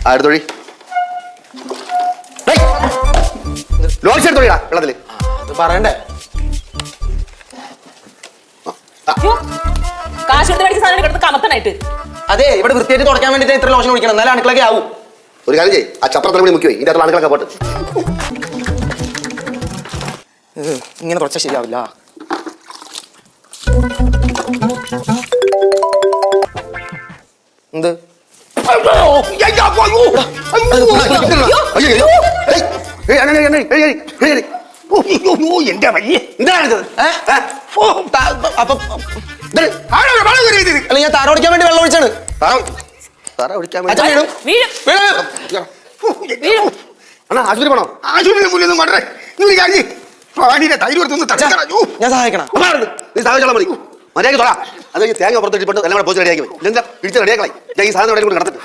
അടുത്തൊഴി locks എടുത്തോളിടാ വെള്ളത്തില്. അത് പറയണ്ടേ? കാശ് കൊടുത്ത് മേടിച്ച സാധനം കിടന്ന് കമത്തനായിട്ട്. അതെ, ഇവിടെ വൃത്തിയായിട്ട് തുടയ്ക്കാൻ വേണ്ടിട്ട് ഇത്ര ലോഷൻ ഒഴിക്കണം, എന്നാലും അണുക്കളൊക്കെ ആവും. ഒരു കാര്യം ചെയ്യ്, ആ ചത്രത്തിൽ കൂടി മുക്കി പോയി ഇതിന്റെ അകത്തുള്ള അണുക്കളൊക്കെ പോട്ട്. ഇങ്ങനെ തുടച്ചാൽ ശരിയാവില്ല. എന്ത് എന്റെ വയ്യ അല്ല, ഞാൻ താര ഒടിക്കാൻ വേണ്ടി വെള്ളം ഒഴിച്ചാണ്. തറ ഒഴിക്കാൻ ആശുപത്രി പോണോ? ആശുപത്രി മുന്നൊന്നും പണ്ടേ പാടിയുടെ തൈര് കൊടുത്തൊന്ന് തടഞ്ഞു. ഞാൻ സഹായിക്കണം. നീ സഹായിച്ചാൽ മതി. മര്യാദ തൊടാ. അത് തേങ്ങ പുറത്തിട്ട് എല്ലാം കൂടെ പോയി റെഡിയാക്കി ഇടിച്ച് റെഡിയാക്കളായി. ഞാൻ ഈ സാധനം എവിടെ കൊണ്ട് നടത്തിട്ട്